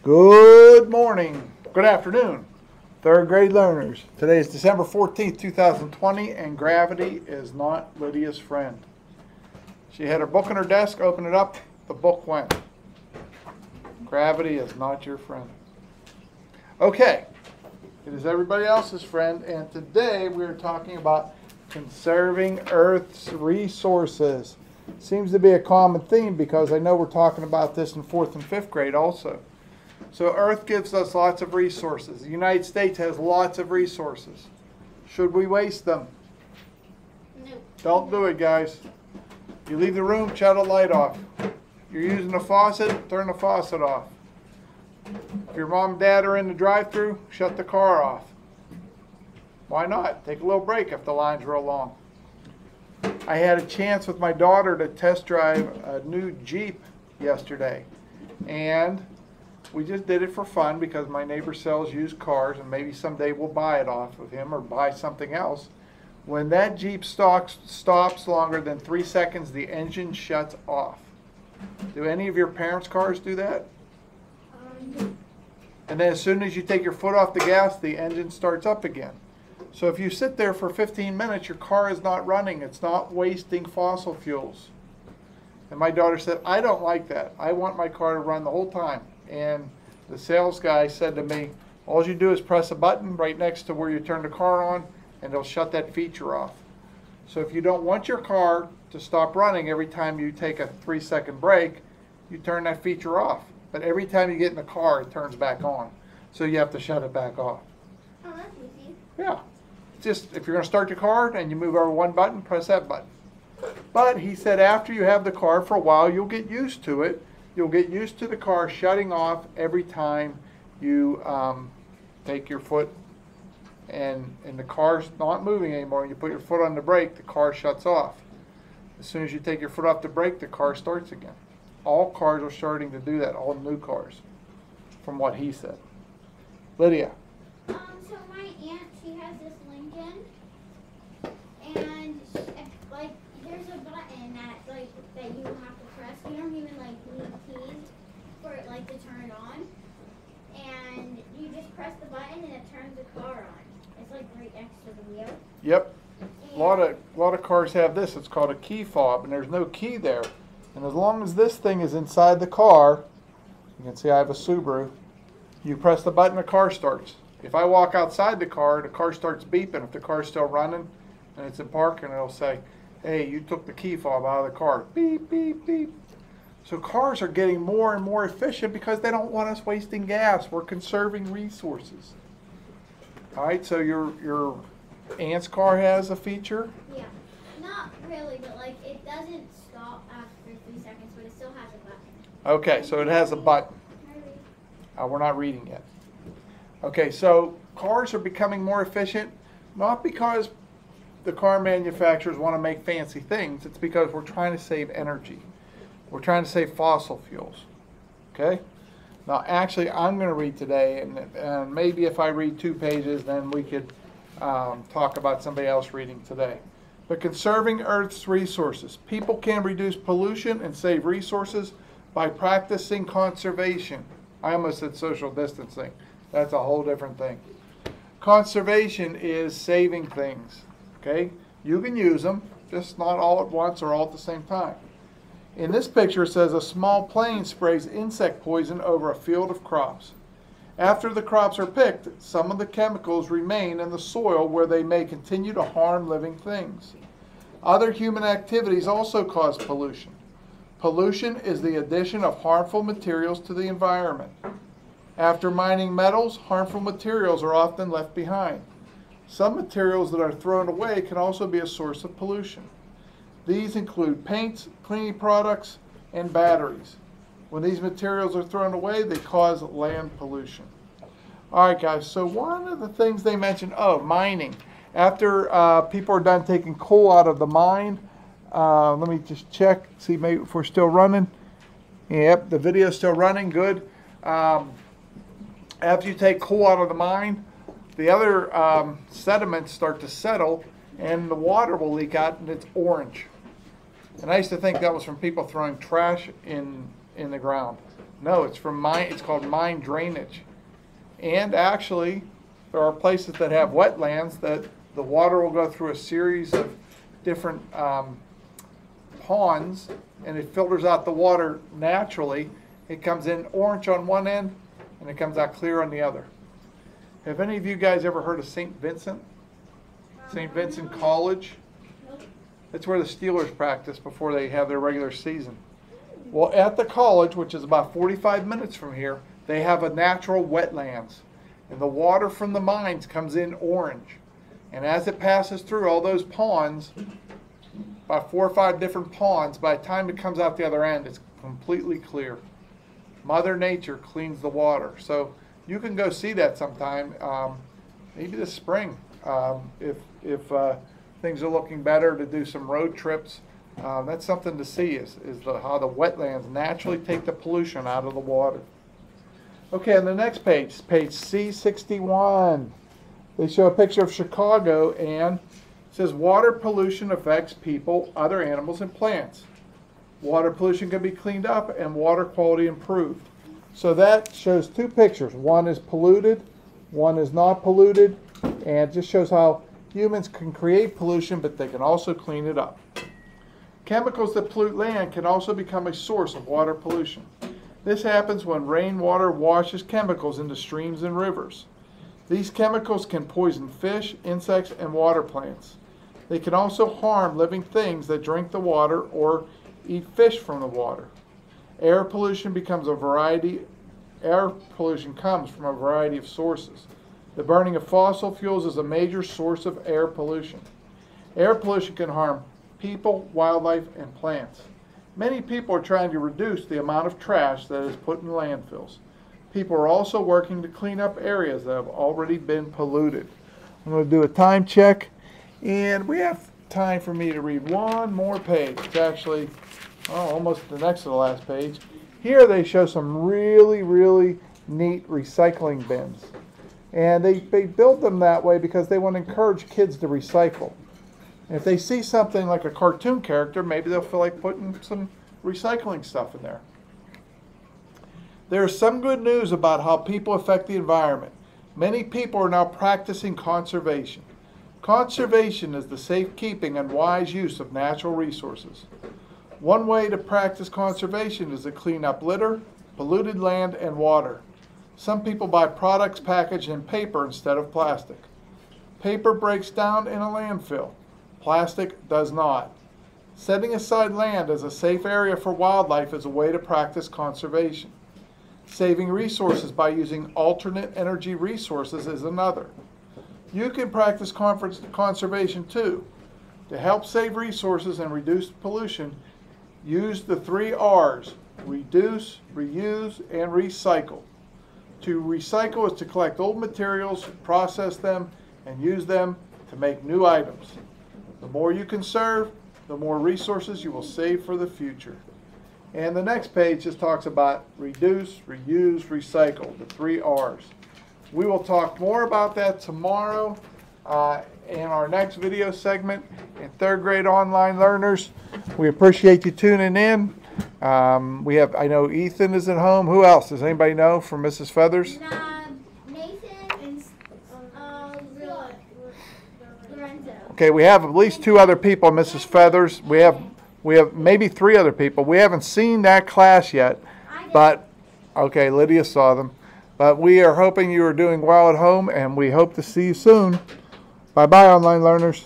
Good morning, good afternoon, third grade learners. Today is December 14th, 2020, and gravity is not Lydia's friend. She had her book on her desk, opened it up, the book went. Gravity is not your friend. Okay, it is everybody else's friend, and today we are talking about conserving Earth's resources. Seems to be a common theme because I know we're talking about this in 4th and 5th grade also. So Earth gives us lots of resources. The United States has lots of resources. Should we waste them? No. Don't do it, guys. You leave the room, shut the light off. You're using the faucet, turn the faucet off. If your mom and dad are in the drive-thru, shut the car off. Why not? Take a little break if the line's real long. I had a chance with my daughter to test drive a new Jeep yesterday. And we just did it for fun because my neighbor sells used cars and maybe someday we'll buy it off of him or buy something else. When that Jeep stops longer than 3 seconds, the engine shuts off. Do any of your parents' cars do that? And then as soon as you take your foot off the gas, the engine starts up again. So if you sit there for 15 minutes, your car is not running. It's not wasting fossil fuels. And my daughter said, I don't like that. I want my car to run the whole time. And the sales guy said to me, all you do is press a button right next to where you turn the car on, and it'll shut that feature off. So if you don't want your car to stop running every time you take a 3-second break, you turn that feature off. But every time you get in the car, it turns back on. So you have to shut it back off. Oh, that's easy. Yeah. Just if you're going to start your car and you move over one button, press that button. But he said after you have the car for a while, you'll get used to it. You'll get used to the car shutting off every time you take your foot and the car's not moving anymore. You put your foot on the brake, the car shuts off. As soon as you take your foot off the brake, the car starts again. All cars are starting to do that, all new cars, from what he said. Lydia. So my aunt, she has this Lincoln, and like there's a button that you have to press. You don't even need keys for it to turn it on, and you just press the button and it turns the car on. It's right next to the wheel. Yep. A lot of cars have this. It's called a key fob, and there's no key there. And as long as this thing is inside the car, you can see I have a Subaru. You press the button, the car starts. If I walk outside the car starts beeping. If the car's still running and it's in park, and it'll say, hey, you took the key fob out of the car. Beep, beep, beep. So cars are getting more and more efficient because they don't want us wasting gas. We're conserving resources. All right, so your aunt's car has a feature? Yeah. Not really, but it doesn't stop after 3 seconds, but it still has a button. Okay, so it has a button. We're not reading yet. Okay, so cars are becoming more efficient, not because the car manufacturers want to make fancy things. It's because we're trying to save energy. We're trying to save fossil fuels. Okay? Now, actually, I'm going to read today, and maybe if I read 2 pages, then we could talk about somebody else reading today. But conserving Earth's resources. People can reduce pollution and save resources by practicing conservation. I almost said social distancing. That's a whole different thing. Conservation is saving things. Okay? You can use them, just not all at once or all at the same time. In this picture, it says a small plane sprays insect poison over a field of crops. After the crops are picked, some of the chemicals remain in the soil where they may continue to harm living things. Other human activities also cause pollution. Pollution is the addition of harmful materials to the environment. After mining metals, harmful materials are often left behind. Some materials that are thrown away can also be a source of pollution. These include paints, cleaning products, and batteries. When these materials are thrown away, they cause land pollution. All right, guys, so one of the things they mentioned, mining. After people are done taking coal out of the mine, let me just check, see maybe if we're still running. Yep, the video's still running, good. After you take coal out of the mine, the other sediments start to settle and the water will leak out and it's orange. And I used to think that was from people throwing trash in the ground. No, it's from mine. It's called mine drainage. And actually, there are places that have wetlands that the water will go through a series of different ponds, and it filters out the water naturally. It comes in orange on one end, and it comes out clear on the other. Have any of you guys ever heard of St. Vincent? St. Vincent College? That's where the Steelers practice before they have their regular season. Well, at the college, which is about 45 minutes from here, they have a natural wetlands. And the water from the mines comes in orange. And as it passes through all those ponds, about 4 or 5 different ponds, by the time it comes out the other end, it's completely clear. Mother Nature cleans the water. So you can go see that sometime, maybe this spring, if things are looking better, to do some road trips. That's something to see, is how the wetlands naturally take the pollution out of the water. Okay, on the next page, page C61, they show a picture of Chicago, and it says water pollution affects people, other animals, and plants. Water pollution can be cleaned up and water quality improved. So that shows 2 pictures. One is polluted, one is not polluted, and it just shows how humans can create pollution, but they can also clean it up. Chemicals that pollute land can also become a source of water pollution. This happens when rainwater washes chemicals into streams and rivers. These chemicals can poison fish, insects, and water plants. They can also harm living things that drink the water or eat fish from the water. Air pollution comes from a variety of sources. The burning of fossil fuels is a major source of air pollution. Air pollution can harm people, wildlife, and plants. Many people are trying to reduce the amount of trash that is put in landfills. People are also working to clean up areas that have already been polluted. I'm going to do a time check, and we have time for me to read one more page. It's actually almost the next to the last page. Here they show some really, really neat recycling bins. And they build them that way because they want to encourage kids to recycle. And if they see something like a cartoon character, maybe they'll feel like putting some recycling stuff in there. There is some good news about how people affect the environment. Many people are now practicing conservation. Conservation is the safekeeping and wise use of natural resources. One way to practice conservation is to clean up litter, polluted land, and water. Some people buy products packaged in paper instead of plastic. Paper breaks down in a landfill. Plastic does not. Setting aside land as a safe area for wildlife is a way to practice conservation. Saving resources by using alternate energy resources is another. You can practice conservation too. To help save resources and reduce pollution, use the 3 R's: reduce, reuse, and recycle. To recycle is to collect old materials, process them, and use them to make new items. The more you conserve, the more resources you will save for the future. And the next page just talks about reduce, reuse, recycle, the 3 R's. We will talk more about that tomorrow in our next video segment in 3rd grade online learners. We appreciate you tuning in. I know Ethan is at home. Who else? Does anybody know from Mrs. Feathers? Nathan and Lorenzo. Okay, we have at least 2 other people, Mrs. Feathers. We have maybe 3 other people. We haven't seen that class yet, but okay, Lydia saw them. But we are hoping you are doing well at home, and we hope to see you soon. Bye-bye, online learners.